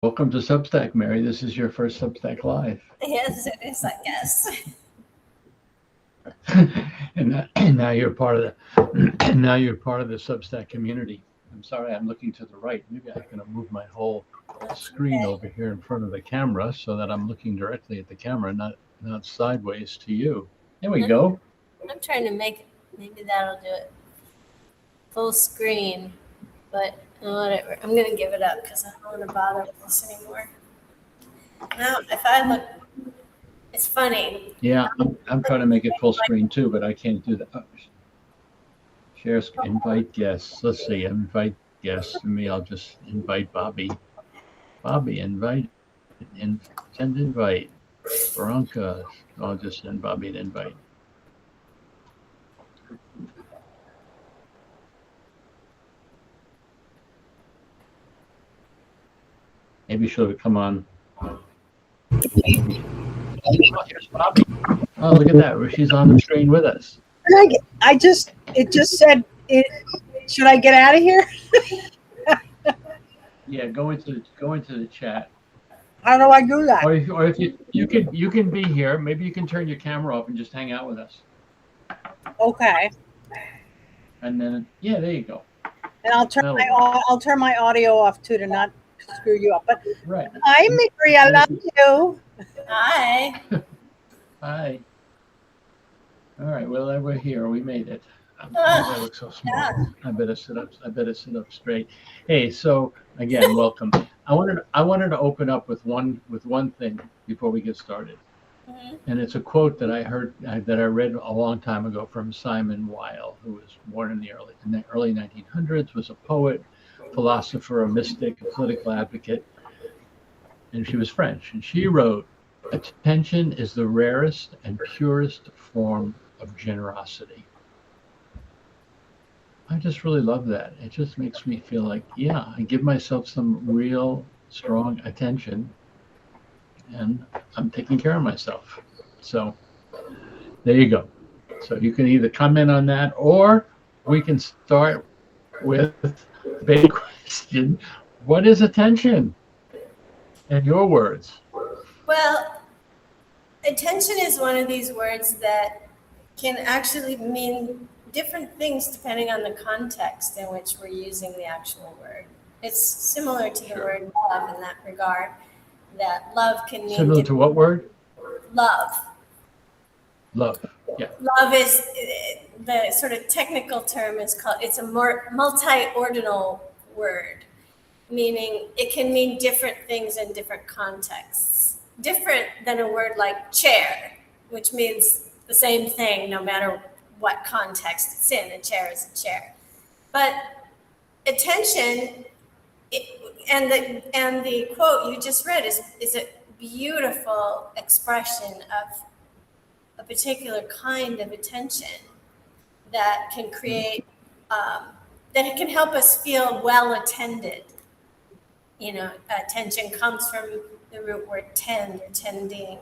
Welcome to Substack, Mary. This is your first Substack Live. Yes, it is, I guess. And now you're part of the now you're part of the Substack community. I'm sorry, I'm looking to the right. Maybe I can move my whole screen over here in front of the camera so that I'm looking directly at the camera, not sideways to you. There we go. I'm trying to make it. Maybe that'll do it. Full screen, but whatever. I'm gonna give it up because I don't want to bother with this anymore. Now, if I look, it's funny. Yeah, I'm trying to make it full screen too, but I can't do that. Oh, share, invite guests. Let's see, invite guests. Me, I'll just invite Bobby. Bobby, invite, and send invite. Veronica, I'll just send Bobby an invite. Maybe she'll come on. Oh, here's Bobby. Oh, look at that. She's on the screen with us. It just said, should I get out of here? Yeah, go into the chat. How do I do that? Or if you can be here. Maybe you can turn your camera off and just hang out with us. Okay. And then there you go. And I'll turn my audio off too to not screw you up. But right. Hi, Mary, I love you. Hi. Hi. All right. Well, we're here. We made it. I look so small. Yeah. I better sit up straight. Hey, so again, welcome. I wanted to open up with one thing before we get started. Mm-hmm. And it's a quote that I read a long time ago from Simone Weil, who was born in the early 1900s, was a poet, philosopher, a mystic, a political advocate, and she was French. And she wrote, "Attention is the rarest and purest form of generosity." I just really love that. It just makes me feel like, yeah, I give myself some real strong attention and I'm taking care of myself. So there you go. So you can either comment on that or we can start with the big question. What is attention? In your words. Well, attention is one of these words that can actually mean different things depending on the context in which we're using the actual word. It's similar to the word love in that regard, that love can mean... Similar to what word? Love. Love, yeah. Love is, the sort of technical term is called, it's a more multi-ordinal word, meaning it can mean different things in different contexts. Different than a word like chair, which means the same thing no matter what context it's in. A chair is a chair. But attention, and the quote you just read is a beautiful expression of a particular kind of attention that can create, that it can help us feel well attended. You know, attention comes from the root word tend or tending.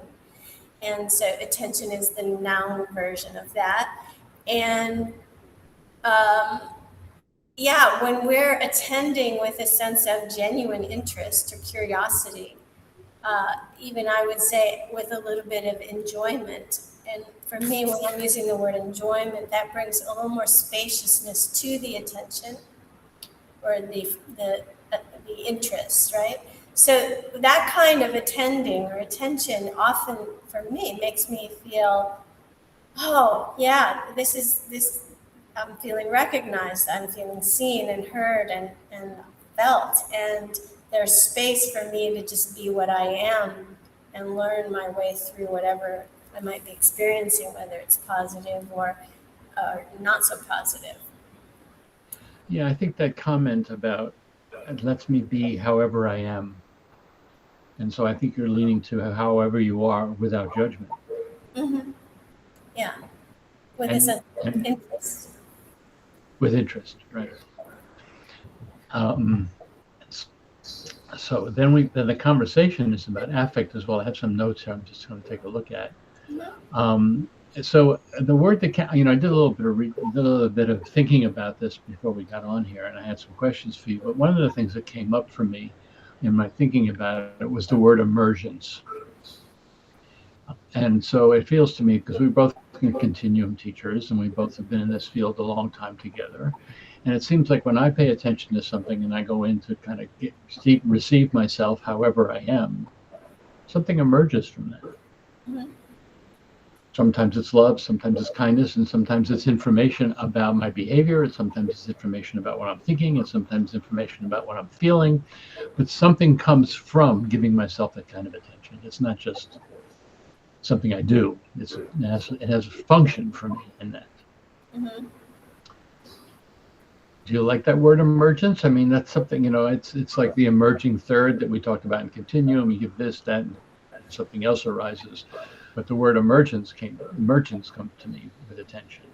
And so attention is the noun version of that. And when we're attending with a sense of genuine interest or curiosity, even I would say with a little bit of enjoyment. And for me, when I'm using the word enjoyment, that brings a little more spaciousness to the attention or the interest, right? So that kind of attending or attention often for me makes me feel, oh yeah, this I'm feeling recognized, I'm feeling seen and heard and felt, and there's space for me to just be what I am and learn my way through whatever I might be experiencing, whether it's positive or not so positive. Yeah, I think that comment about it lets me be however I am. And so I think you're leaning to however you are without judgment. Mm-hmm. Yeah, with a sense of interest. With interest, right. So then the conversation is about affect as well. I have some notes here I'm just going to take a look at. Mm-hmm. So the word that I did a little bit of thinking about this before we got on here, and I had some questions for you. But one of the things that came up for me in my thinking about it was the word emergence. And so it feels to me, because we both are continuum teachers and we both have been in this field a long time together. And it seems like when I pay attention to something and I go in to kind of receive myself however I am, something emerges from that. Mm-hmm. Sometimes it's love, sometimes it's kindness, and sometimes it's information about my behavior, and sometimes it's information about what I'm thinking, and sometimes information about what I'm feeling. But something comes from giving myself that kind of attention. It's not just something I do. It has a function for me in that. Mm-hmm. Do you like that word emergence? I mean, that's something, it's like the emerging third that we talked about in continuum. You give this, that, and something else arises. But the word emergence comes to me with attention.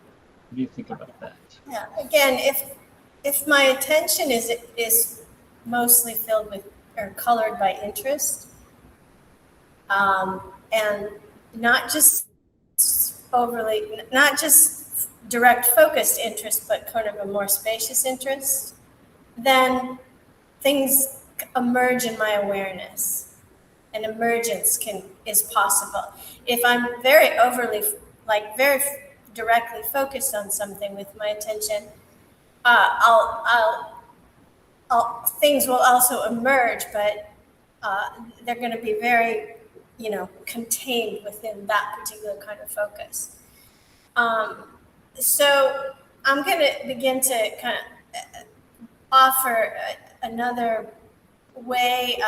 What do you think about that? Yeah. Again, if my attention is mostly filled with or colored by interest, and not just direct focused interest, but kind of a more spacious interest, then things emerge in my awareness, and emergence is possible. If I'm very very directly focused on something with my attention, things will also emerge, but they're going to be very, contained within that particular kind of focus. So I'm going to begin to kind of offer another way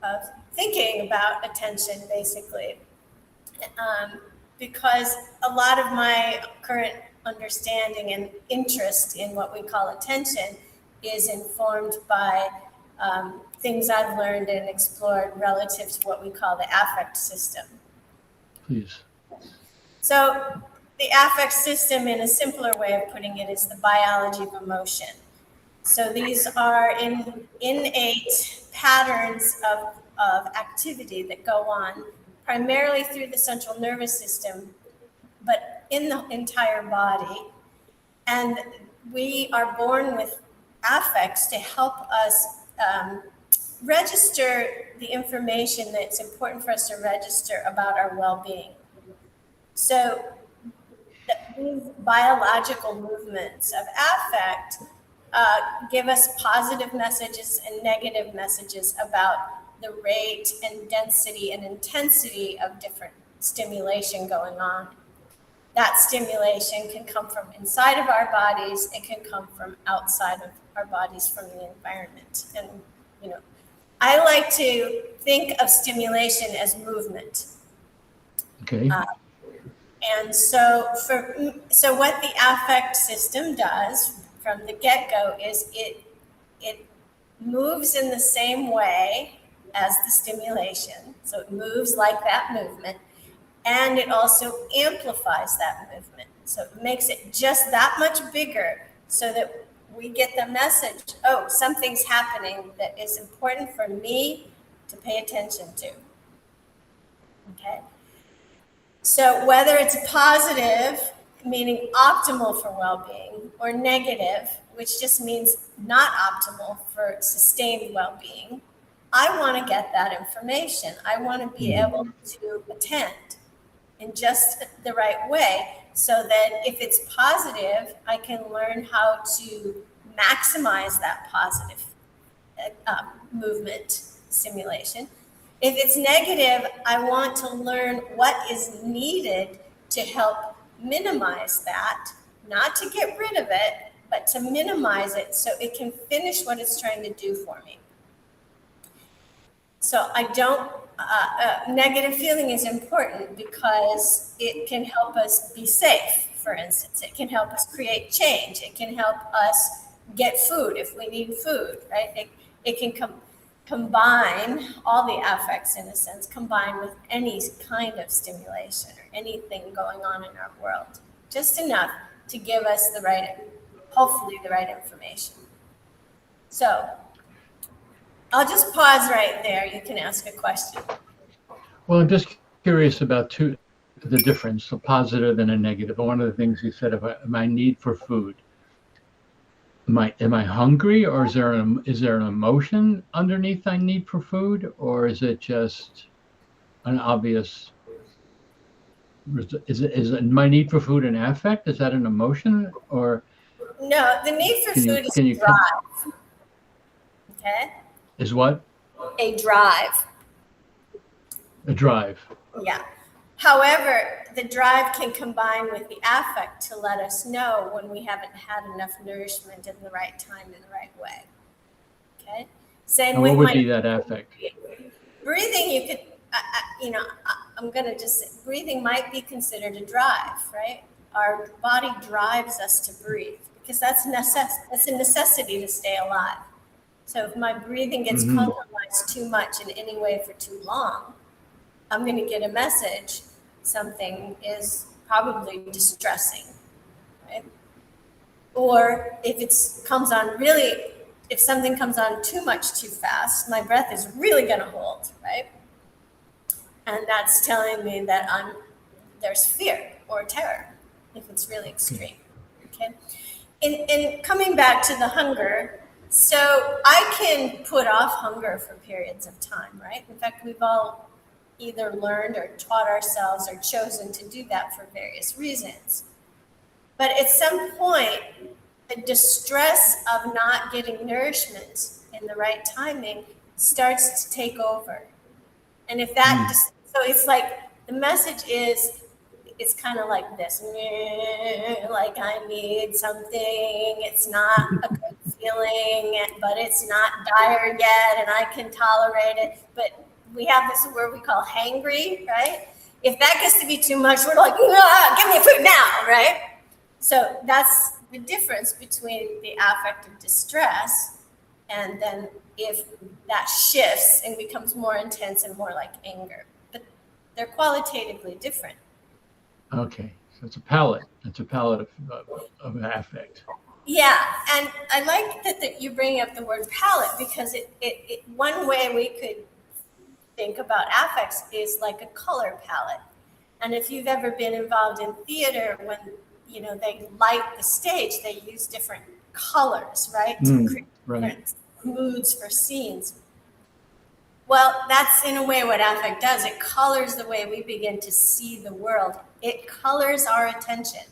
of thinking about attention, basically, because a lot of my current understanding and interest in what we call attention is informed by things I've learned and explored relative to what we call the affect system. Please. So the affect system, in a simpler way of putting it, is the biology of emotion. So these are innate patterns of activity that go on primarily through the central nervous system, but in the entire body. And we are born with affects to help us register the information that's important for us to register about our well-being. So these biological movements of affect give us positive messages and negative messages about the rate and density and intensity of different stimulation going on. That stimulation can come from inside of our bodies. It can come from outside of our bodies, from the environment. And, I like to think of stimulation as movement. Okay. And so what the affect system does from the get-go is it moves in the same way as the stimulation. So it moves like that movement, and it also amplifies that movement. So it makes it just that much bigger so that we get the message, oh, something's happening that is important for me to pay attention to. Okay? So whether it's positive, meaning optimal for well-being, or negative, which just means not optimal for sustained well-being, I want to get that information. I want to be able to attend in just the right way, so that if it's positive, I can learn how to maximize that positive movement stimulation. If it's negative, I want to learn what is needed to help minimize that, not to get rid of it, but to minimize it so it can finish what it's trying to do for me. So negative feeling is important because it can help us be safe, for instance. It can help us create change. It can help us get food if we need food, right? It can combine all the affects, in a sense, combine with any kind of stimulation or anything going on in our world, just enough to give us hopefully the right information. So I'll just pause right there. You can ask a question. Well, I'm just curious about the difference, a positive and a negative. One of the things you said about my need for food. Am I hungry, or is there an emotion underneath I need for food, or is it just an obvious? Is my need for food an affect? Is that an emotion, or No, the need for food is can you drive. Okay? is what A drive. a drive? Yeah. However, the drive can combine with the affect to let us know when we haven't had enough nourishment in the right time in the right way. Okay? Same And with what would my be that affect? breathing. You could, I'm going to just say breathing might be considered a drive, right? Our body drives us to breathe because that's a necessity to stay alive. So if my breathing gets Mhm. compromised too much in any way for too long, I'm going to get a message. Something is probably distressing, right? Or if something comes on too much too fast, my breath is really going to hold, right? And that's telling me that there's fear or terror if it's really extreme. Okay. In coming back to the hunger, so I can put off hunger for periods of time, right? In fact, we've all either learned or taught ourselves or chosen to do that for various reasons. But at some point, the distress of not getting nourishment in the right timing starts to take over. And if that, so it's like the message is, it's kind of like this, like I need something. It's not a good feeling, but it's not dire yet, and I can tolerate it. But we have this word we call hangry, right? If that gets to be too much, we're like, give me food now, right? So that's the difference between the affect of distress, and then if that shifts and becomes more intense and more like anger. But they're qualitatively different. Okay, so it's a palette. It's a palette of affect. Yeah, and I like that you bring up the word palette because it one way we could think about affects is like a color palette. And if you've ever been involved in theater, when they light the stage, they use different colors, right? To create different moods for scenes. Well, that's in a way what affect does. It colors the way we begin to see the world. It colors our attention.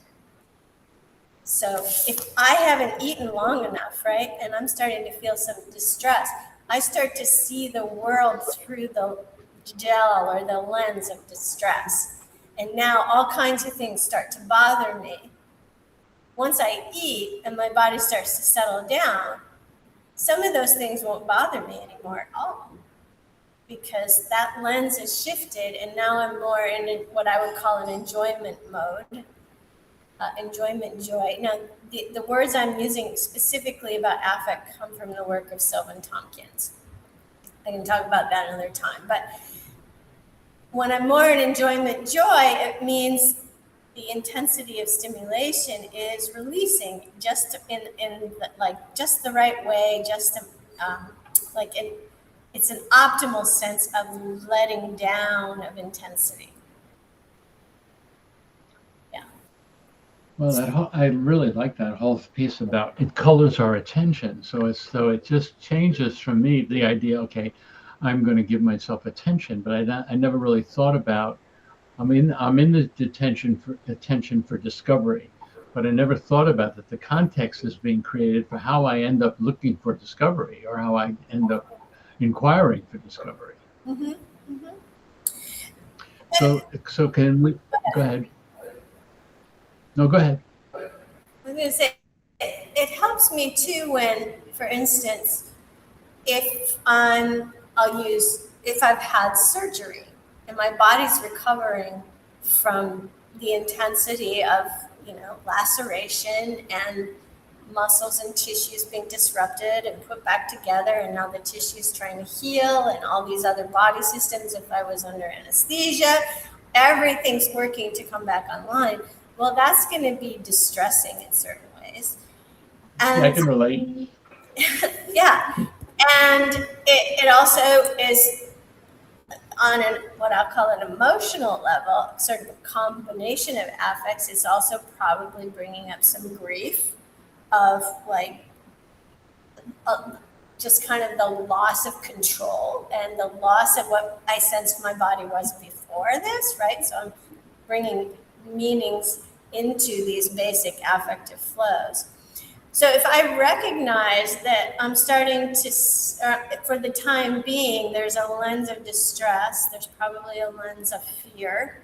So if I haven't eaten long enough, right, and I'm starting to feel some distress, I start to see the world through the gel or the lens of distress. And now all kinds of things start to bother me. Once I eat and my body starts to settle down, some of those things won't bother me anymore at all, because that lens is shifted, and now I'm more in what I would call an enjoyment mode, enjoyment, joy. Now, the words I'm using specifically about affect come from the work of Sylvan Tompkins. I can talk about that another time. But when I'm more in enjoyment, joy, it means the intensity of stimulation is releasing just in just the right way, it's an optimal sense of letting down of intensity. Yeah. Well, I really like that whole piece about it colors our attention. So it just changes from me the idea. Okay, I'm going to give myself attention, but I never really thought about. I'm in the attention for discovery, but I never thought about that the context is being created for how I end up looking for discovery, or how I end up inquiring for discovery. Mm-hmm. Mm-hmm. So can we go ahead? No, go ahead. I was going to say, it helps me too when, for instance, if I've had surgery and my body's recovering from the intensity of, laceration and muscles and tissues being disrupted and put back together, and now the tissue's trying to heal, and all these other body systems, if I was under anesthesia, everything's working to come back online. Well, that's going to be distressing in certain ways. And I can relate. yeah. And it also is on what I'll call an emotional level, sort of a combination of affects. It's also probably bringing up some grief of like just kind of the loss of control and the loss of what I sensed my body was before this, right? So I'm bringing meanings into these basic affective flows. So if I recognize that I'm starting to, for the time being, there's a lens of distress, there's probably a lens of fear,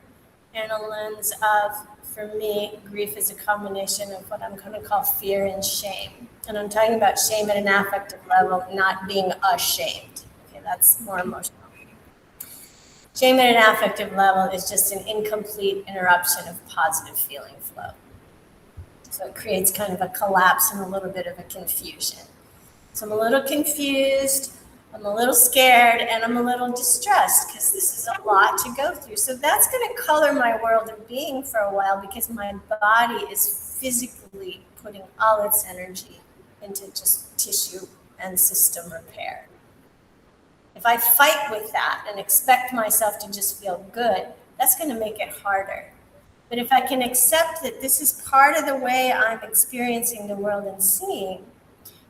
and a lens of, for me, grief is a combination of what I'm going to call fear and shame. And I'm talking about shame at an affective level, not being ashamed. Okay, that's more emotional. Shame at an affective level is just an incomplete interruption of positive feeling flow. So it creates kind of a collapse and a little bit of a confusion. So I'm a little confused, I'm a little scared, and I'm a little distressed because this is a lot to go through. So that's going to color my world of being for a while because my body is physically putting all its energy into just tissue and system repair. If I fight with that and expect myself to just feel good, that's going to make it harder. But if I can accept that this is part of the way I'm experiencing the world and seeing,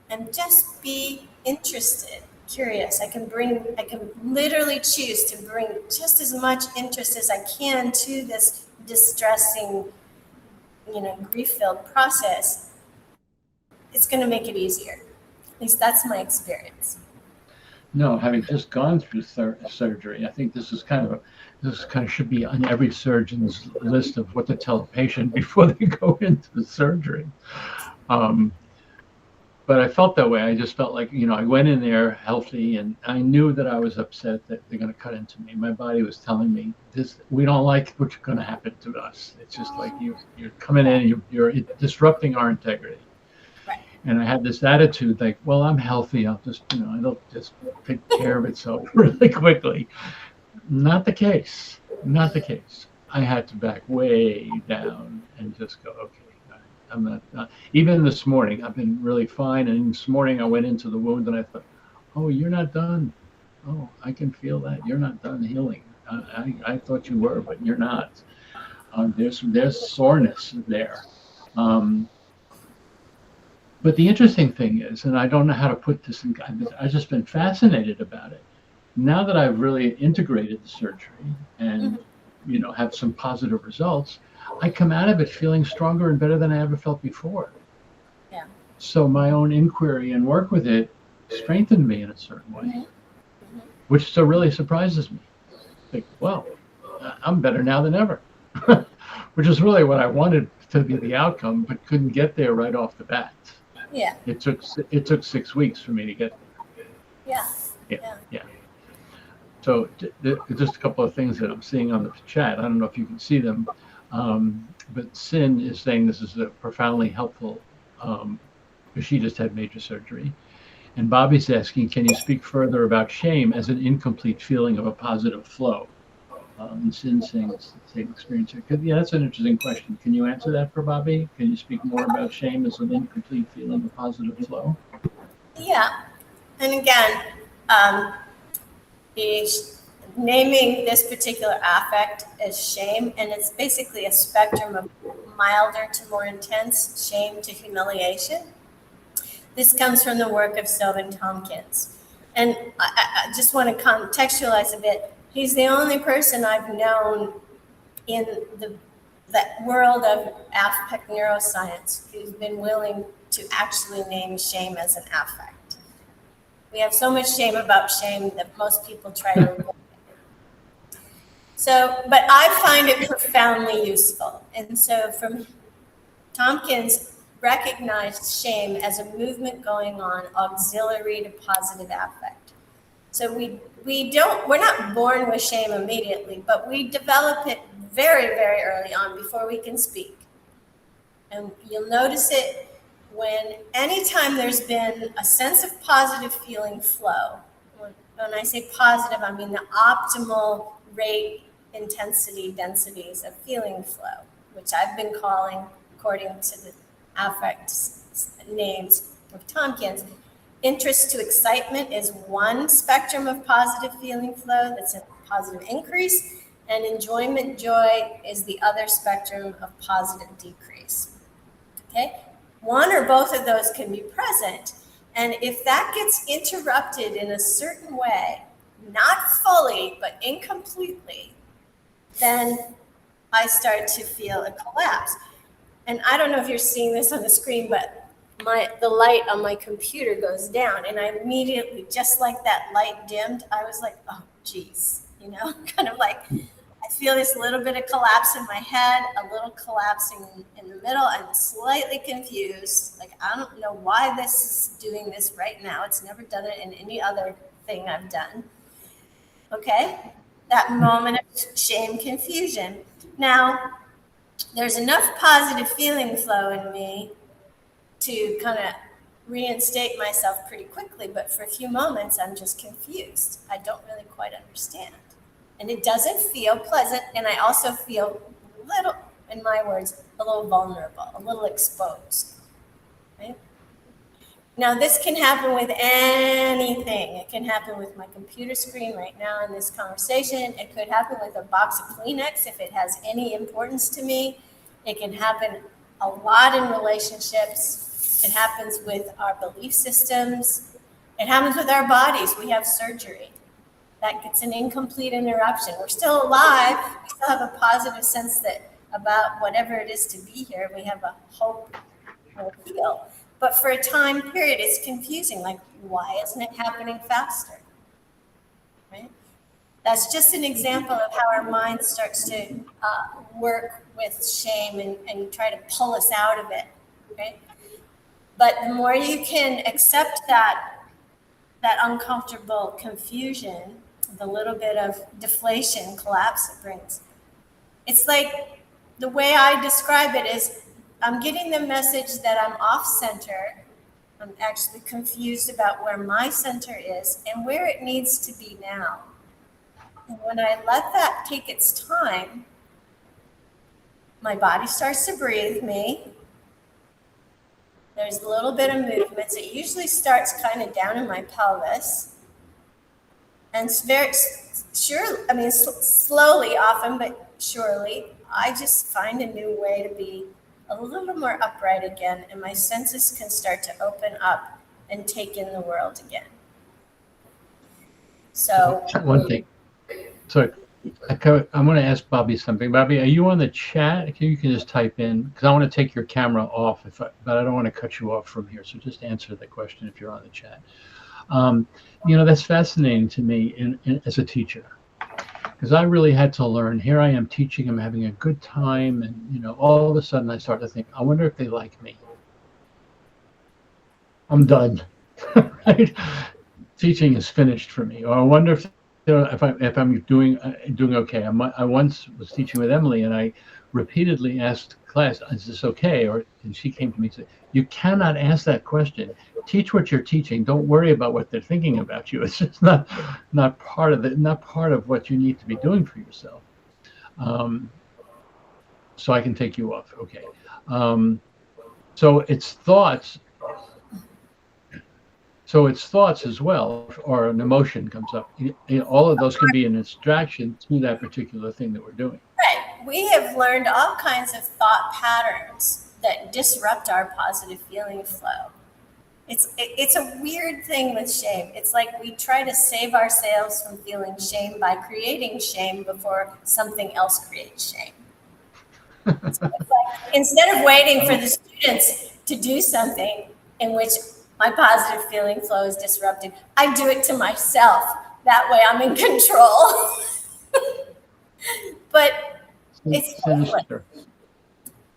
and just be interested, curious, I can literally choose to bring just as much interest as I can to this distressing, grief-filled process. It's going to make it easier. At least that's my experience. No, having just gone through surgery, I think this kind of should be on every surgeon's list of what to tell a patient before they go into the surgery. But I felt that way. I just felt like, I went in there healthy, and I knew that I was upset that they're going to cut into me. My body was telling me, we don't like what's going to happen to us. It's just like you're coming in, you're disrupting our integrity. And I had this attitude like, well, I'm healthy. I'll just, it'll just take care of itself really quickly. Not the case. Not the case. I had to back way down and just go, okay, I'm not. Even this morning, I've been really fine. And this morning, I went into the wound and I thought, oh, you're not done. Oh, I can feel that. You're not done healing. I thought you were, but you're not. There's soreness there. But the interesting thing is, and I don't know how to put this in, I've just been fascinated about it. Now that I've really integrated the surgery and, have some positive results, I come out of it feeling stronger and better than I ever felt before. Yeah. So my own inquiry and work with it strengthened me in a certain way, which still really surprises me. Like, well, I'm better now than ever, which is really what I wanted to be the outcome, but couldn't get there right off the bat. Yeah. It took 6 weeks for me to get there. Yeah. So just a couple of things that I'm seeing on the chat. I don't know if you can see them, but Sin is saying this is a profoundly helpful because she just had major surgery. And Bobby's asking, can you speak further about shame as an incomplete feeling of a positive flow? And Sin saying it's the same experience. Yeah, that's an interesting question. Can you answer that for Bobby? Can you speak more about shame as an incomplete feeling of positive flow? Yeah. And again, naming this particular affect as shame, and it's basically a spectrum of milder to more intense shame to humiliation. This comes from the work of Sylvan Tompkins. And I just want to contextualize a bit. He's the only person I've known in that world of affect neuroscience who's been willing to actually name shame as an affect. We have so much shame about shame that most people try to avoid it. So, but I find it profoundly useful. And so from Tompkins recognized shame as a movement going on auxiliary to positive affect. So we're not born with shame immediately, but we develop it very, very early on before we can speak. And you'll notice it when anytime there's been a sense of positive feeling flow. When I say positive, I mean the optimal rate, intensity, densities of feeling flow, which I've been calling, according to the affect names of Tompkins, interest to excitement is one spectrum of positive feeling flow that's a positive increase, and enjoyment, joy is the other spectrum of positive decrease. Okay? One or both of those can be present, And if that gets interrupted in a certain way, not fully, but incompletely, then I start to feel a collapse. And I don't know if you're seeing this on the screen, but the light on my computer goes down, and I immediately, just like that light dimmed, I was like, oh, geez, kind of like I feel this little bit of collapse in my head, a little collapsing in the middle. I'm slightly confused. Like, I don't know why this is doing this right now. It's never done it in any other thing I've done. Okay? That moment of shame, confusion. Now, there's enough positive feeling flow in me to kind of reinstate myself pretty quickly, but for a few moments, I'm just confused. I don't really quite understand. And it doesn't feel pleasant, and I also feel a little, in my words, a little vulnerable, a little exposed, right? Now, this can happen with anything. It can happen with my computer screen right now in this conversation. It could happen with a box of Kleenex if it has any importance to me. It can happen a lot in relationships. It happens with our belief systems. It happens with our bodies. We have surgery. That gets an incomplete interruption. We're still alive. We still have a positive sense that about whatever it is to be here, we have a hope or a feel. But for a time period, it's confusing. Like, why isn't it happening faster? Right? That's just an example of how our mind starts to work with shame and try to pull us out of it. Right? But the more you can accept that uncomfortable confusion, the little bit of deflation, collapse it brings. It's like, the way I describe it is, I'm getting the message that I'm off center. I'm actually confused about where my center is and where it needs to be now. And when I let that take its time, my body starts to breathe me. There's a little bit of movements. It usually starts kind of down in my pelvis. And it's very slowly often, but surely, I just find a new way to be a little more upright again, and my senses can start to open up and take in the world again. So one thing. So I want to ask Bobby something. Bobby, are you on the chat? You can just type in, because I want to take your camera off, but I don't want to cut you off from here. So just answer the question if you're on the chat. That's fascinating to me as a teacher, because I really had to learn. Here I am teaching, I'm having a good time, and all of a sudden I start to think, I wonder if they like me. I'm done. Right? Teaching is finished for me. Or I wonder if I'm doing okay. I once was teaching with Emily, and I repeatedly asked class, "Is this okay?" And she came to me and said, "You cannot ask that question. Teach what you're teaching. Don't worry about what they're thinking about you. It's just not part of what you need to be doing for yourself." So I can take you off. Okay. So it's thoughts. So it's thoughts as well, or an emotion comes up. All of those can be an distraction to that particular thing that we're doing. Right. We have learned all kinds of thought patterns that disrupt our positive feeling flow. It's a weird thing with shame. It's like we try to save ourselves from feeling shame by creating shame before something else creates shame. So it's like, instead of waiting for the students to do something in which my positive feeling flow is disrupted, I do it to myself. That way I'm in control. But it's pointless.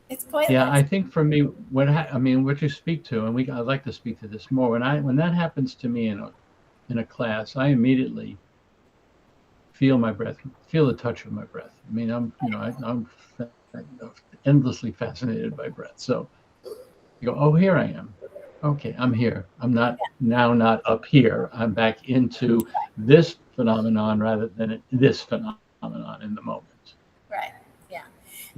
It's pointless. Yeah, I think for me, what you speak to, and I'd like to speak to this more. When that happens to me in a class, I immediately feel my breath, feel the touch of my breath. I mean, I'm endlessly fascinated by breath. So you go, oh, here I am. Okay, I'm here. I'm not up here. I'm back into this phenomenon rather than this phenomenon in the moment. Right.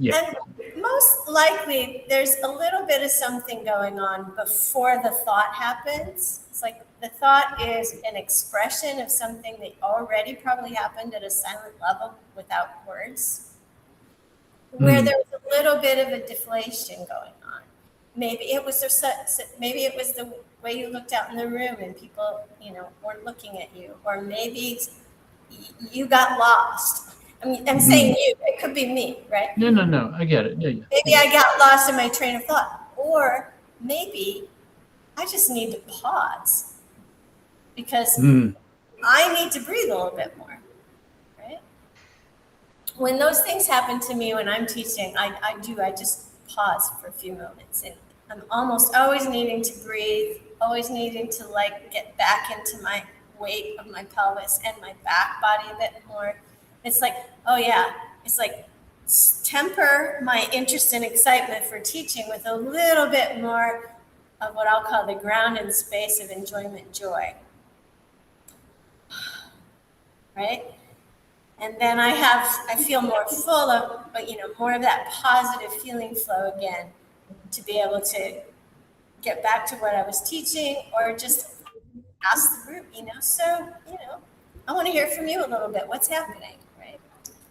Yeah. And most likely, there's a little bit of something going on before the thought happens. It's like the thought is an expression of something that already probably happened at a silent level without words, where there was a little bit of a deflation going on. Maybe it was the way you looked out in the room and people, weren't looking at you, or maybe you got lost. I'm saying you, it could be me, right? No, I get it. Yeah. Maybe I got lost in my train of thought, or maybe I just need to pause because I need to breathe a little bit more, right? When those things happen to me when I'm teaching, I just pause for a few moments, and I'm almost always needing to breathe, always needing to get back into my weight of my pelvis and my back body a bit more. It's like, oh yeah, it's like temper my interest and excitement for teaching with a little bit more of what I'll call the ground and space of enjoyment, joy. Right? And then I feel more full of, more of that positive feeling flow again, to be able to get back to what I was teaching, or just ask the group, so, I want to hear from you a little bit. What's happening, right?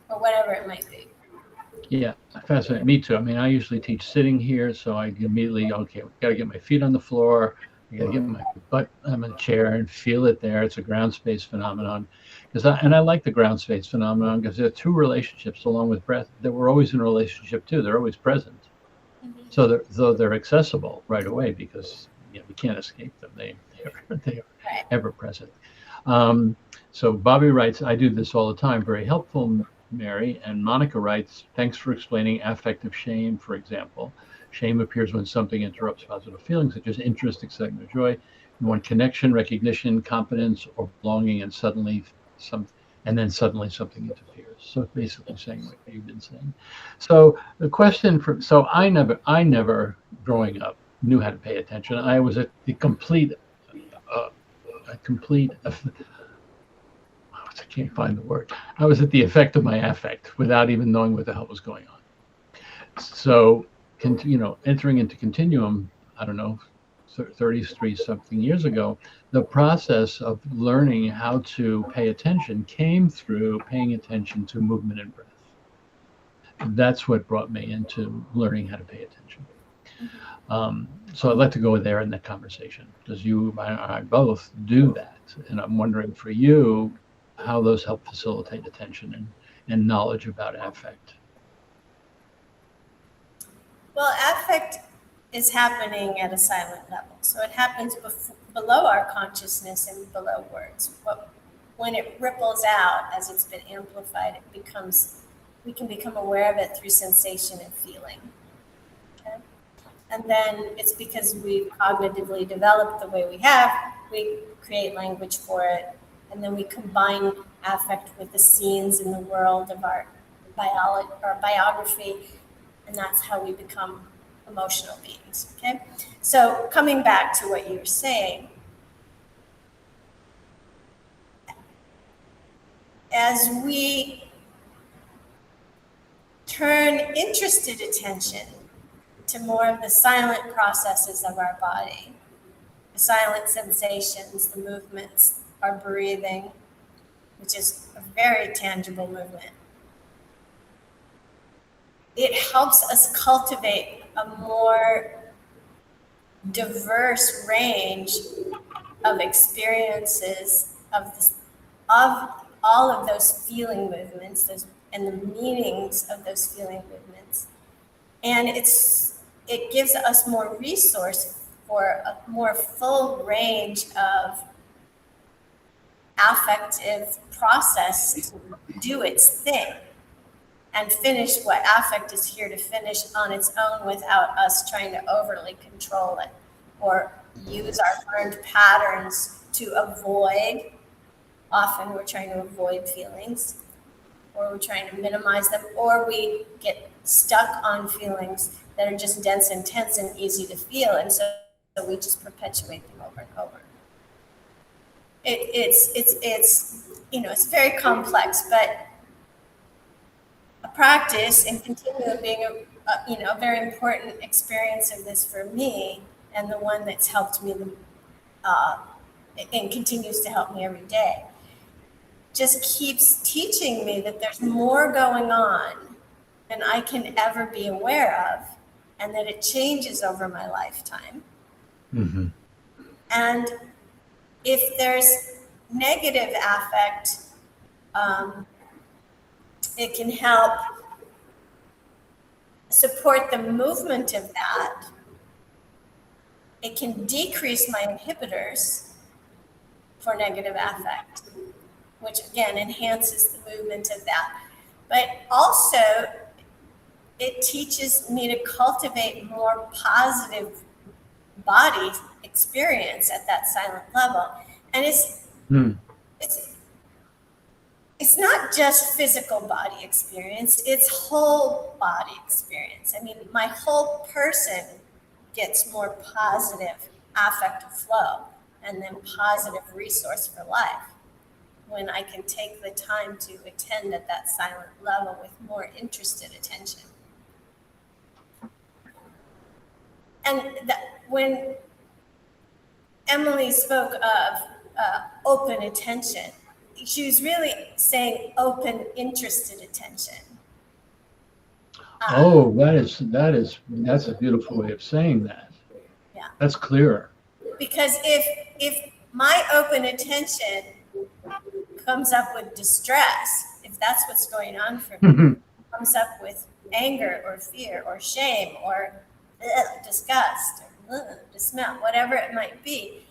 Or whatever it might be. Yeah, fascinating. Me too. I usually teach sitting here, so I immediately, okay, got to get my feet on the floor. I got to get my butt on a chair and feel it there. It's a ground space phenomenon. I like the ground space phenomenon because there are two relationships along with breath that we're always in a relationship too. They're always present. Mm-hmm. So they're accessible right away because we can't escape them. They are ever present. So Bobby writes, I do this all the time. Very helpful, Mary. And Monica writes, thanks for explaining affective shame, for example. Shame appears when something interrupts positive feelings such as interest, excitement, or joy. You want connection, recognition, competence, or belonging, and suddenly something interferes. So it's basically saying what you've been saying. So the question I never growing up knew how to pay attention. I was at the complete I can't find the word. I was at the effect of my affect without even knowing what the hell was going on. So, entering into Continuum, I don't know, 33 something years ago, the process of learning how to pay attention came through paying attention to movement and breath. That's what brought me into learning how to pay attention. So I'd like to go there in that conversation, because you and I both do that. And I'm wondering for you, how those help facilitate attention and knowledge about affect. Well, affect is happening at a silent level. So it happens below our consciousness and below words. But when it ripples out, as it's been amplified, we can become aware of it through sensation and feeling. Okay? And then it's because we've cognitively developed the way we have, we create language for it. And then we combine affect with the scenes in the world of our biography, and that's how we become emotional beings, okay? So coming back to what you were saying, as we turn interested attention to more of the silent processes of our body, the silent sensations, the movements, our breathing, which is a very tangible movement. It helps us cultivate a more diverse range of experiences of all of those feeling movements, and the meanings of those feeling movements. And it gives us more resource for a more full range of affective process to do its thing and finish what affect is here to finish on its own without us trying to overly control it or use our learned patterns to avoid. Often we're trying to avoid feelings, or we're trying to minimize them, or we get stuck on feelings that are just dense and tense and easy to feel, and so we just perpetuate them over and over. It's very complex, but a practice and continuum being a very important experience of this for me, and the one that's helped me and continues to help me every day, just keeps teaching me that there's more going on than I can ever be aware of, and that it changes over my lifetime. Mm-hmm. And if there's negative affect, it can help support the movement of that. It can decrease my inhibitors for negative affect, which again enhances the movement of that. But also, it teaches me to cultivate more positive body experience at that silent level. And it's not just physical body experience, it's whole body experience. I mean, my whole person gets more positive affective flow and then positive resource for life when I can take the time to attend at that silent level with more interested attention. And when Emily spoke of open attention, she was really saying open, interested attention. Oh, that's a beautiful way of saying that. Yeah. That's clearer. Because if my open attention comes up with distress, if that's what's going on for me, comes up with anger or fear or shame or disgust or dismay, whatever it might be,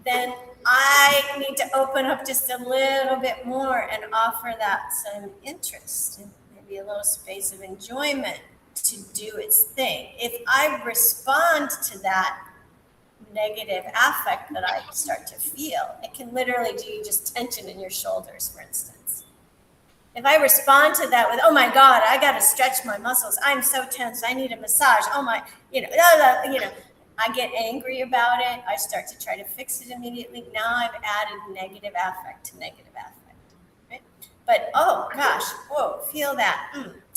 then I need to open up just a little bit more and offer that some interest and maybe a little space of enjoyment to do its thing. If I respond to that negative affect that I start to feel, it can literally do just tension in your shoulders, for instance. If I respond to that with, oh my God, I got to stretch my muscles. I'm so tense. I need a massage. Oh my, I get angry about it. I start to try to fix it immediately. Now I've added negative affect to negative affect. Right? But, oh gosh, whoa, feel that.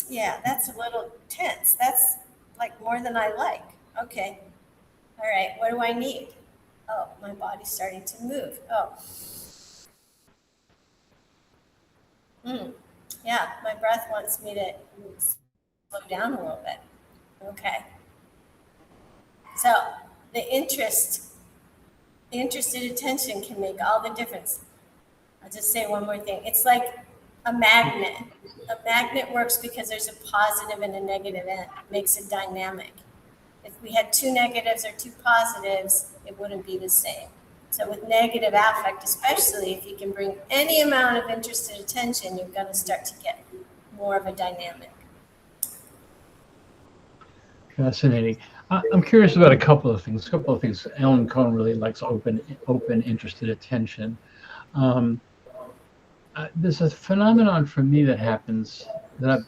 Yeah, that's a little tense. That's like more than I like. Okay. All right, what do I need? Oh, my body's starting to move. Oh. Yeah, my breath wants me to slow down a little bit. Okay. So the interested attention can make all the difference. I'll just say one more thing. It's like a magnet. A magnet works because there's a positive and a negative end. It makes it dynamic. If we had two negatives or two positives, it wouldn't be the same. So with negative affect, especially if you can bring any amount of interested attention, you're going to start to get more of a dynamic. Fascinating. I'm curious about a couple of things. Ellen Cohen really likes open, interested attention. There's a phenomenon for me that happens that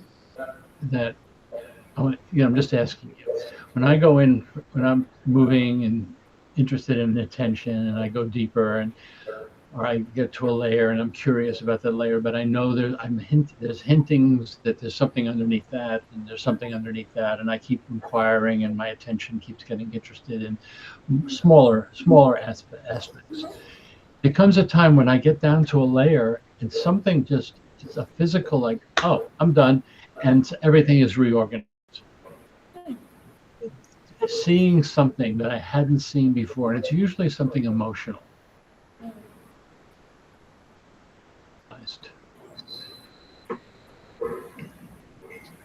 I'm just asking you. When I go in, when I'm moving and interested in attention, and I go deeper, or I get to a layer and I'm curious about that layer, but I know there's hintings that there's something underneath that, and there's something underneath that, and I keep inquiring, and my attention keeps getting interested in smaller aspects. There comes a time when I get down to a layer, and something it's a physical, like, oh, I'm done, and everything is reorganized. Seeing something that I hadn't seen before, and it's usually something emotional.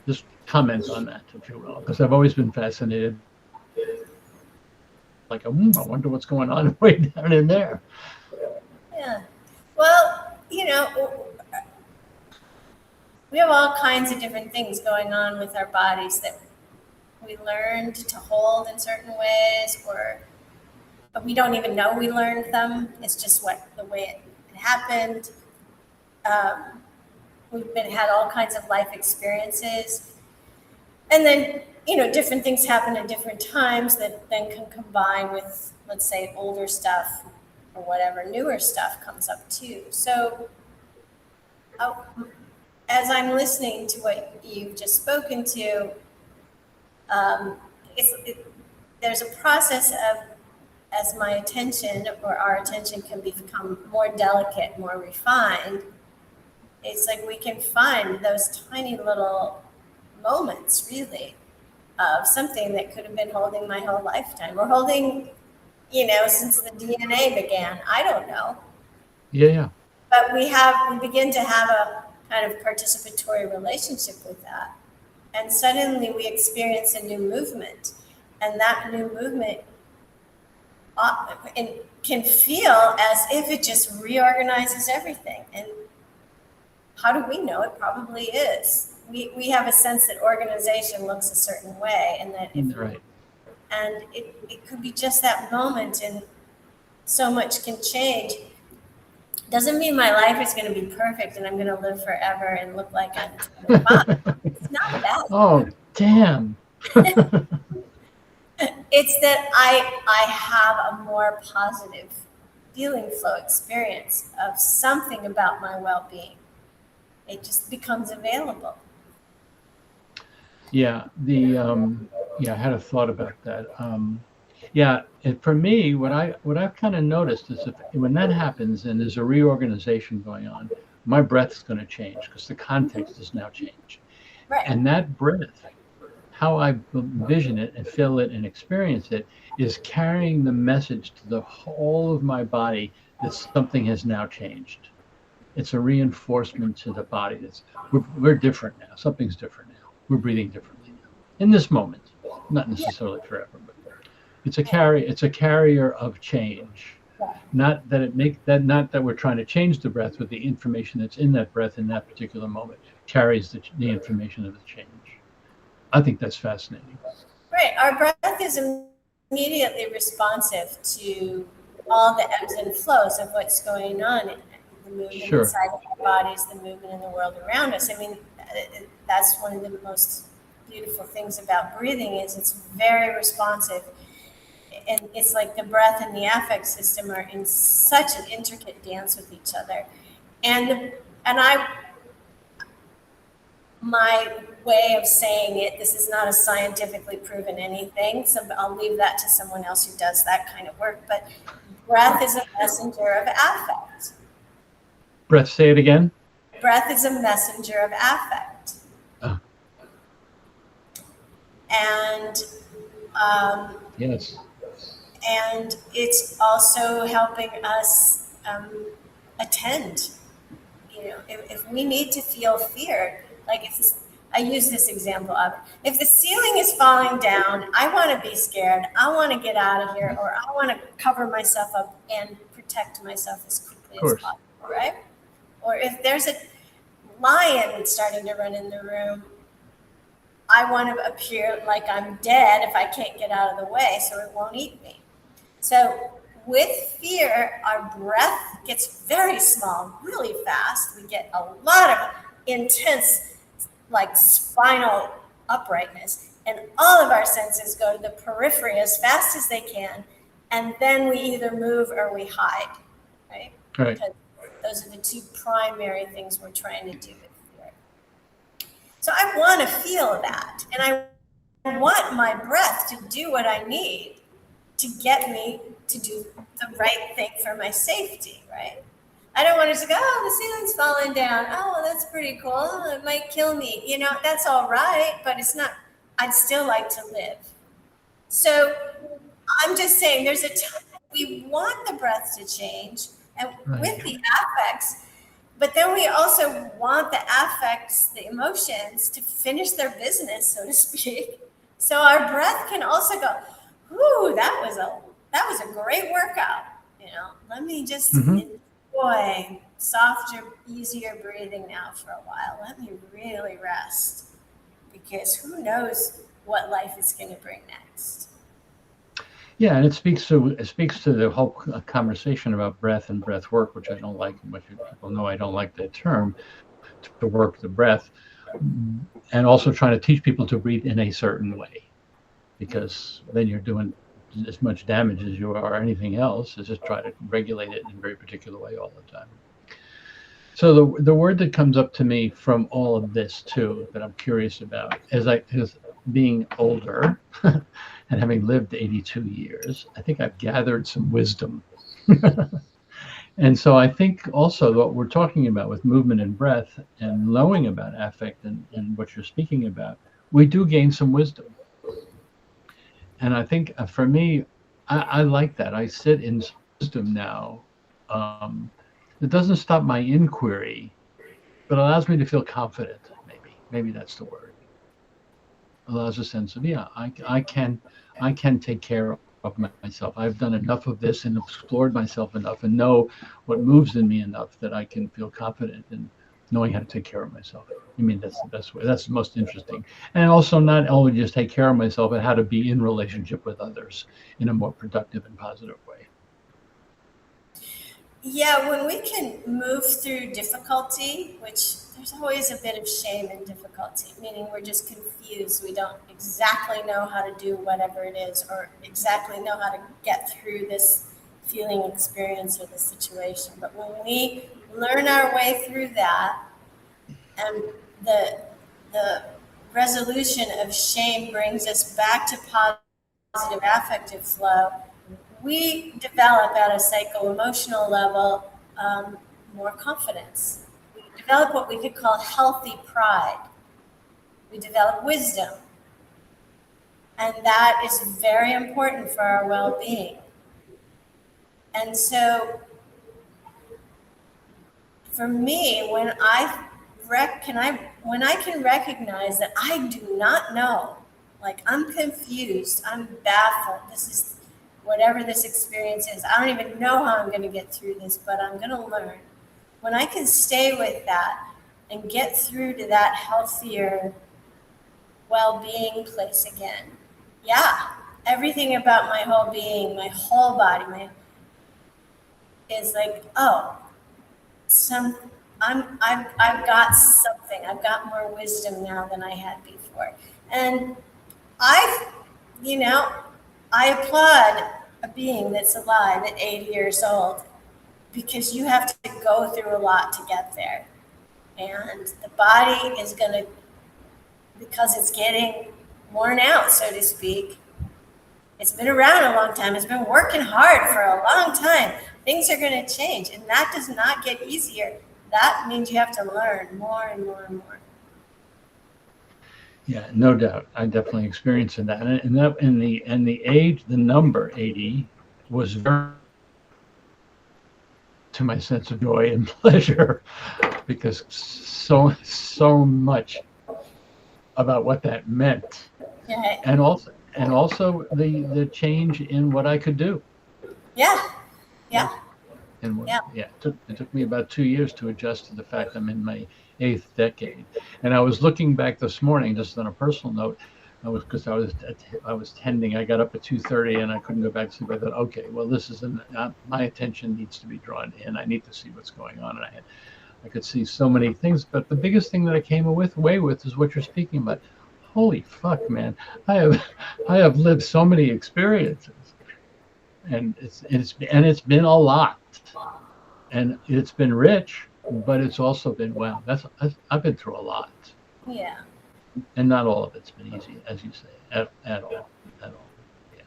Just comment on that, if you will, because I've always been fascinated. Like, I wonder what's going on way down in there. Yeah. Well, we have all kinds of different things going on with our bodies that we learned to hold in certain ways, but we don't even know we learned them. It's just the way it happened. We've had all kinds of life experiences. And then, different things happen at different times that then can combine with, let's say, older stuff or whatever, newer stuff comes up too. So as I'm listening to what you've just spoken to, there's a process of, as my attention or our attention can become more delicate, more refined, it's like we can find those tiny little moments, really, of something that could have been holding my whole lifetime, or holding since the DNA began. I don't know. Yeah. But we begin to have a kind of participatory relationship with that. And suddenly we experience a new movement. And that new movement can feel as if it just reorganizes everything. And how do we know? It probably is. We have a sense that organization looks a certain way, and that Right. And it could be just that moment, and so much can change. Doesn't mean my life is going to be perfect and I'm going to live forever and look like I'm 25. It's not that. Oh, damn. It's that I have a more positive feeling flow experience of something about my well-being. It just becomes available. Yeah, I had a thought about that. For me, what I've kind of noticed is when that happens and there's a reorganization going on, my breath's going to change because the context has now changed. Right. And that breath, how I envision it and feel it and experience it, is carrying the message to the whole of my body that something has now changed. It's a reinforcement to the body. We're different now. Something's different now. We're breathing differently now. In this moment, not necessarily forever, but it's a carrier of change. Not that we're trying to change the breath, but the information that's in that breath in that particular moment carries the information of the change. I think that's fascinating. Right. Our breath is immediately responsive to all the ebbs and flows of what's going on. The movement inside of our bodies, the movement in the world around us. I mean, that's one of the most beautiful things about breathing is it's very responsive. And it's like the breath and the affect system are in such an intricate dance with each other. My way of saying it, this is not a scientifically proven anything, so I'll leave that to someone else who does that kind of work. But breath is a messenger of affect. Breath, say it again. Breath is a messenger of affect. Oh. And yes. And it's also helping us attend. If we need to feel fear, like I use this example of, if the ceiling is falling down, I want to be scared. I want to get out of here, or I want to cover myself up and protect myself as quickly as possible, right? Or if there's a lion starting to run in the room, I want to appear like I'm dead if I can't get out of the way so it won't eat me. So with fear, our breath gets very small, really fast. We get a lot of intense, like spinal uprightness, and all of our senses go to the periphery as fast as they can, and then we either move or we hide, right? Right. Because those are the two primary things we're trying to do with fear. So I want to feel that, and I want my breath to do what I need to get me to do the right thing for my safety, right? I don't want it to go, oh, the ceiling's falling down. Oh, well, that's pretty cool. It might kill me. That's all right, but it's not, I'd still like to live. So I'm just saying there's a time we want the breath to change and with the affects, but then we also want the affects, the emotions, to finish their business, so to speak. So our breath can also go, ooh, that was a great workout. Let me just enjoy softer, easier breathing now for a while. Let me really rest, because who knows what life is going to bring next. Yeah, and it speaks to the whole conversation about breath and breath work, which I don't like. Much people know I don't like that term, to work the breath, and also trying to teach people to breathe in a certain way, because then you're doing as much damage as you are anything else. Is just try to regulate it in a very particular way all the time. So the word that comes up to me from all of this too, that I'm curious about, is being older and having lived 82 years, I think I've gathered some wisdom. And so I think also what we're talking about with movement and breath and knowing about affect and what you're speaking about, we do gain some wisdom. And I think for me, I like that. I sit in wisdom now. It doesn't stop my inquiry, but allows me to feel confident. Maybe that's the word. Allows a sense of, yeah, I can take care of myself. I've done enough of this and explored myself enough and know what moves in me enough that I can feel confident in knowing how to take care of myself. I mean, that's the best way. That's the most interesting. And also not only just take care of myself, but how to be in relationship with others in a more productive and positive way. Yeah, when we can move through difficulty, which there's always a bit of shame in difficulty, meaning we're just confused. We don't exactly know how to do whatever it is or exactly know how to get through this feeling experience or the situation. But when we learn our way through that and the resolution of shame brings us back to positive affective flow, we develop at a psycho-emotional level more confidence. We develop what we could call healthy pride. We develop wisdom. And that is very important for our well-being. And so for me, when I can recognize that I do not know, like I'm confused, I'm baffled, this is whatever this experience is, I don't even know how I'm going to get through this, but I'm going to learn. When I can stay with that and get through to that healthier well-being place again, yeah, everything about my whole being, my whole body, is like, oh, I've got something. I've got more wisdom now than I had before, and I applaud a being that's alive at 80 years old because you have to go through a lot to get there. And the body is going to, because it's getting worn out, so to speak, it's been around a long time. It's been working hard for a long time. Things are going to change, and that does not get easier. That means you have to learn more and more and more. Yeah, no doubt. I definitely experienced that. And the age, the number 80 was very to my sense of joy and pleasure because so much about what that meant. Yeah. And also the change in what I could do. Yeah. Yeah. And it took me about 2 years to adjust to the fact I'm in my 8th decade. And I was looking back this morning, just on a personal note, I was tending. I got up at 2:30 and I couldn't go back to sleep. I thought, okay, well, this is my attention needs to be drawn in. I need to see what's going on. And I could see so many things, but the biggest thing that I came away with is what you're speaking about. Holy fuck, man! I have lived so many experiences, and it's been a lot. And it's been rich, but it's also been, wow, I've been through a lot. Yeah. And not all of it's been easy, as you say, at all. Yeah.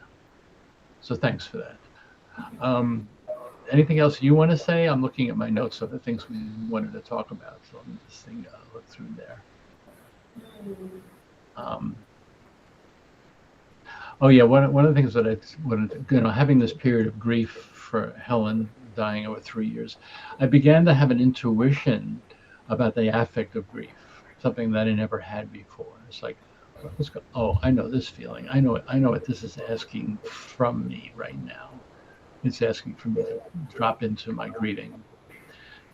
So thanks for that. Anything else you want to say? I'm looking at my notes of the things we wanted to talk about. So let me just look through there. Oh yeah, one of the things that I wanted, having this period of grief for Helen dying over 3 years, I began to have an intuition about the affect of grief, something that I never had before. It's like, I know this feeling. I know what this is asking from me right now. It's asking for me to drop into my grieving.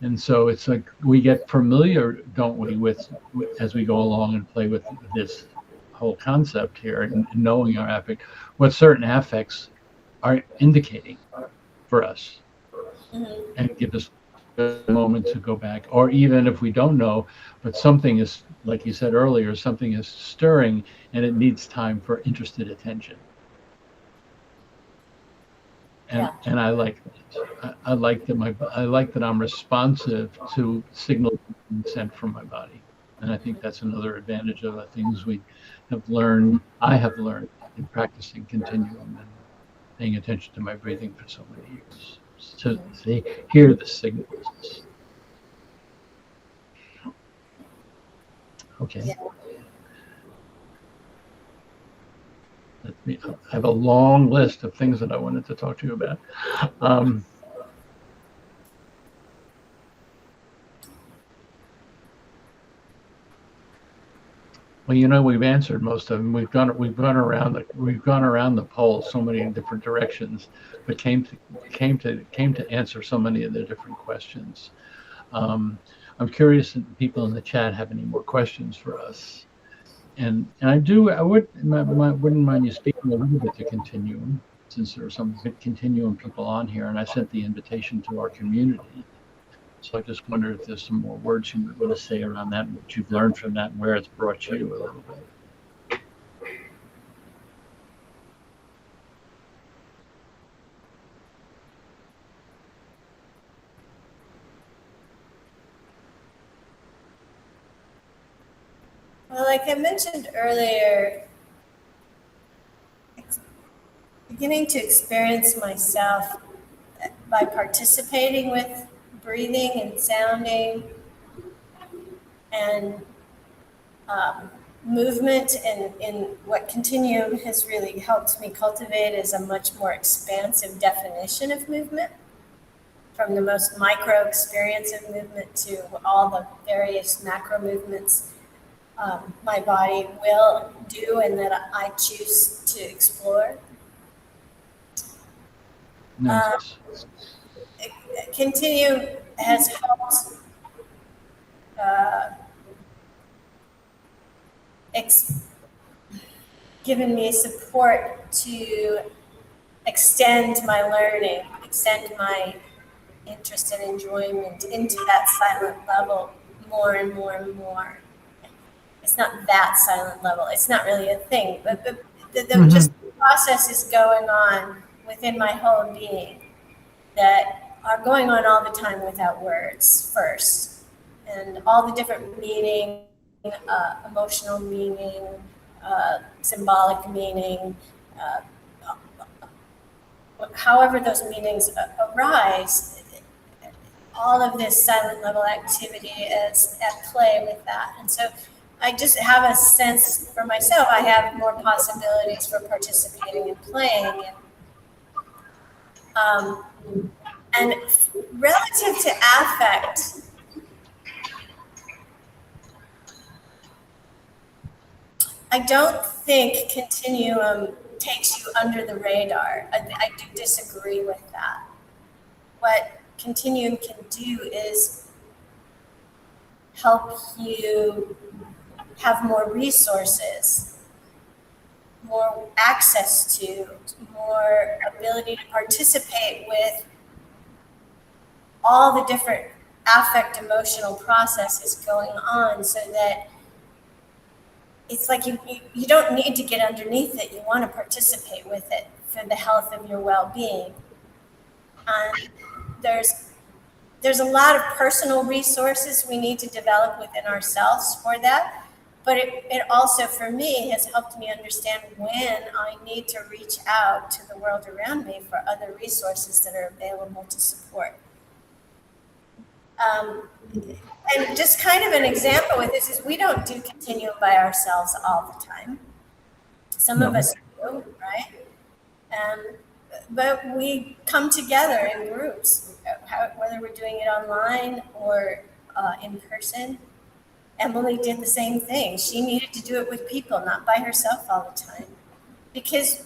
And so it's like we get familiar, don't we, with as we go along and play with this whole concept here and knowing our affect, what certain affects are indicating for us. Mm-hmm. And give us a moment to go back. Or even if we don't know, but something is, like you said earlier, something is stirring and it needs time for interested attention. And I like that. I like that I'm responsive to signals sent from my body. And I think that's another advantage of the things I have learned in practicing continuum and paying attention to my breathing for so many years. To hear the signals. Okay. Yeah. I have a long list of things that I wanted to talk to you about. Well, you know, we've answered most of them. We've gone around the poll so many different directions, but came to answer so many of the different questions. I'm curious if people in the chat have any more questions for us. And I wouldn't mind you speaking a little bit to Continuum, since there are some Continuum people on here, and I sent the invitation to our community. So I just wonder if there's some more words you want to say around that, what you've learned from that, and where it's brought you a little bit. Well, like I mentioned earlier, beginning to experience myself by participating with breathing and sounding and movement, and in what Continuum has really helped me cultivate is a much more expansive definition of movement, from the most micro experience of movement to all the various macro movements my body will do and that I choose to explore. Nice. Continuum has helped given me support to extend my learning, extend my interest and enjoyment into that silent level more and more and more. It's not that silent level. It's not really a thing, but just the process is going on within my whole being that are going on all the time without words first. And all the different meaning, emotional meaning, symbolic meaning, however those meanings arise, all of this silent level activity is at play with that. And so I just have a sense for myself, I have more possibilities for participating and playing. And relative to affect, I don't think Continuum takes you under the radar. I do disagree with that. What Continuum can do is help you have more resources, more access to, more ability to participate with all the different affect emotional processes going on, so that it's like you don't need to get underneath it. You want to participate with it for the health of your well-being. And there's a lot of personal resources we need to develop within ourselves for that. But it also, for me, has helped me understand when I need to reach out to the world around me for other resources that are available to support. And just kind of an example with this is we don't do Continuum by ourselves all the time. Some of us do, right? But we come together in groups, whether we're doing it online or in person. Emily did the same thing. She needed to do it with people, not by herself all the time. Because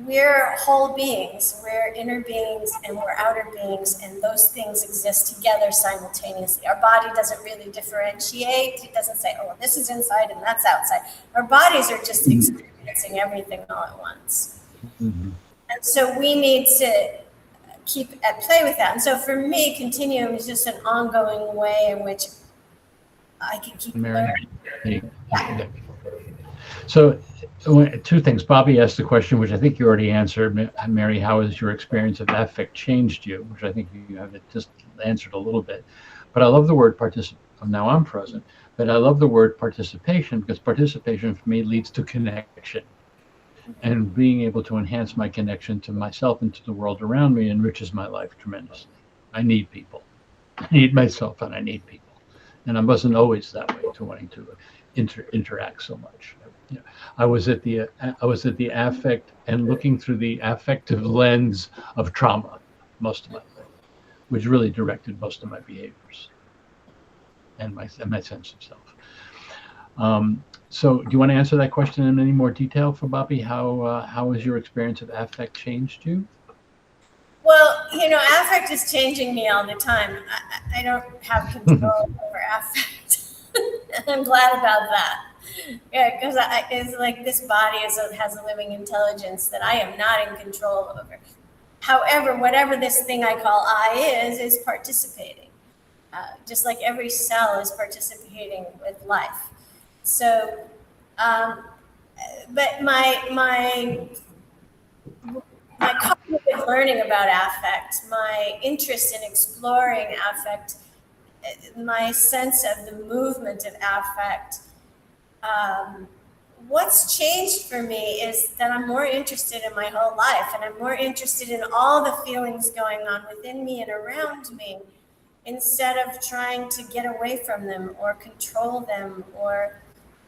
we're whole beings, we're inner beings and we're outer beings, and those things exist together simultaneously. Our body doesn't really differentiate. It doesn't say, oh, this is inside and that's outside. Our bodies are just experiencing everything all at once. Mm-hmm. And so we need to keep at play with that. And so for me, Continuum is just an ongoing way in which I can keep learning. So two things. Bobby asked the question, which I think you already answered. Mary, how has your experience of affect changed you? Which I think you have just answered a little bit. But I love the word now I'm present, but I love the word participation, because participation for me leads to connection. And being able to enhance my connection to myself and to the world around me enriches my life tremendously. I need people. I need myself and I need people. And I wasn't always that way to wanting to interact so much. You know, I was at the affect and looking through the affective lens of trauma most of my life, which really directed most of my behaviors and my sense of self. So do you want to answer that question in any more detail for Bobby? How has your experience of affect changed you? Well, affect is changing me all the time. I don't have control over affect. I'm glad about that. Yeah, because it's like this body has a living intelligence that I am not in control over. However, whatever this thing I call I is participating. Just like every cell is participating with life. So, but my cognitive learning about affect, my interest in exploring affect, my sense of the movement of affect, what's changed for me is that I'm more interested in my whole life, and I'm more interested in all the feelings going on within me and around me, instead of trying to get away from them or control them. Or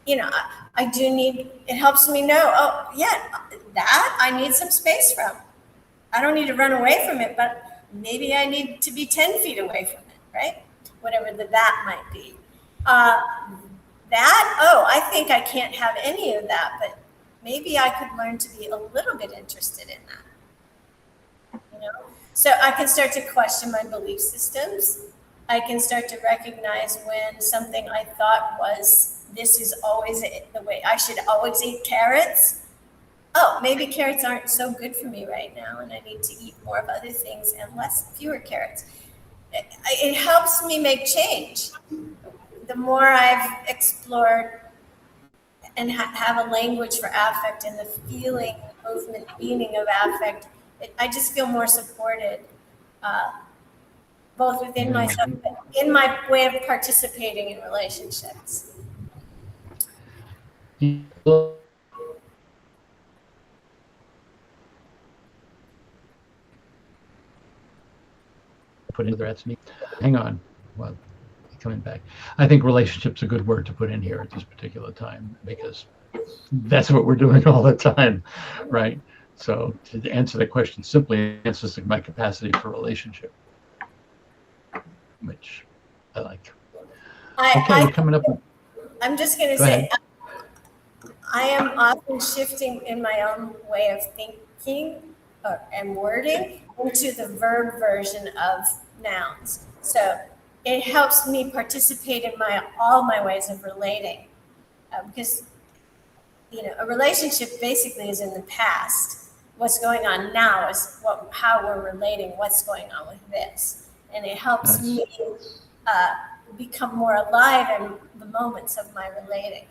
I do need, it helps me know, oh yeah, that I need some space from. I don't need to run away from it, but maybe I need to be 10 feet away from it, right? Whatever that might be. I think I can't have any of that, but maybe I could learn to be a little bit interested in that. So I can start to question my belief systems. I can start to recognize when something I thought was, this is always the way, I should always eat carrots. Oh, maybe carrots aren't so good for me right now, and I need to eat more of other things and fewer carrots. It helps me make change. The more I've explored and have a language for affect and the feeling, movement, meaning of affect, I just feel more supported, both within myself and in my way of participating in relationships. Put in there, that's me. Hang on. Well, coming back. I think relationship's a good word to put in here at this particular time, because that's what we're doing all the time, right? So to answer the question simply, answers my capacity for relationship, which I like. We're coming up. I'm just going to say, I am often shifting in my own way of thinking and wording into the verb version of nouns. So it helps me participate in all my ways of relating, because a relationship basically is in the past. What's going on now is how we're relating, what's going on with this, and it helps me become more alive in the moments of my relating.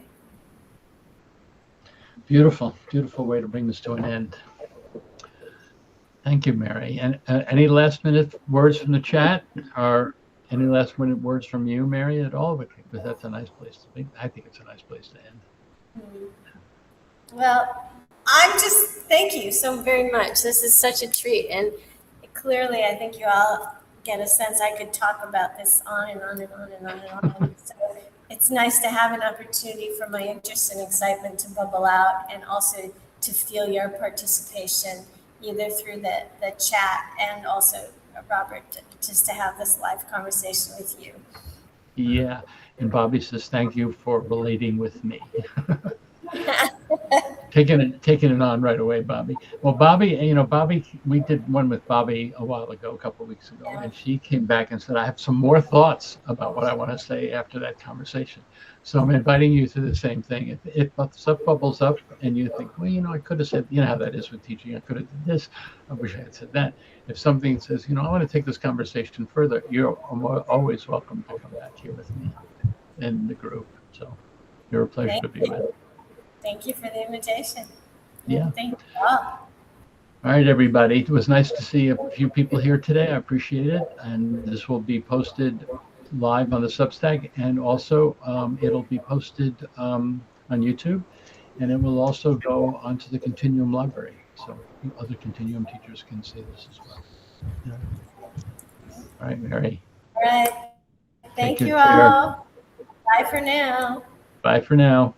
Beautiful way to bring this to an end. Thank you, Mary. And any last minute words from the chat, or any last minute words from you, Mary, at all? Because that's a nice place to be. I think it's a nice place to end. Well, thank you so very much. This is such a treat. And clearly, I think you all get a sense I could talk about this on and on and on and on and on. So it's nice to have an opportunity for my interest and excitement to bubble out, and also to feel your participation, either through the chat and also Robert, just to have this live conversation with you. Yeah, and Bobby says thank you for relating with me. Taking it on right away, Bobby. Well, Bobby, we did one with Bobby a while ago, a couple of weeks ago, and she came back and said, I have some more thoughts about what I want to say after that conversation. So I'm inviting you to the same thing. If stuff bubbles up and you think, well, I could have said, how that is with teaching, I could have did this, I wish I had said that. If something says, I want to take this conversation further, you're always welcome to come back here with me in the group. So you're a pleasure to be with. Thank you for the invitation. Yeah. Thank you all. All right, everybody. It was nice to see a few people here today. I appreciate it. And this will be posted live on the Substack, and also it'll be posted on YouTube, and it will also go onto the Continuum library, so other Continuum teachers can see this as well. Yeah. All right, Mary. All right. Thank you care. all. Bye for now. Bye for now.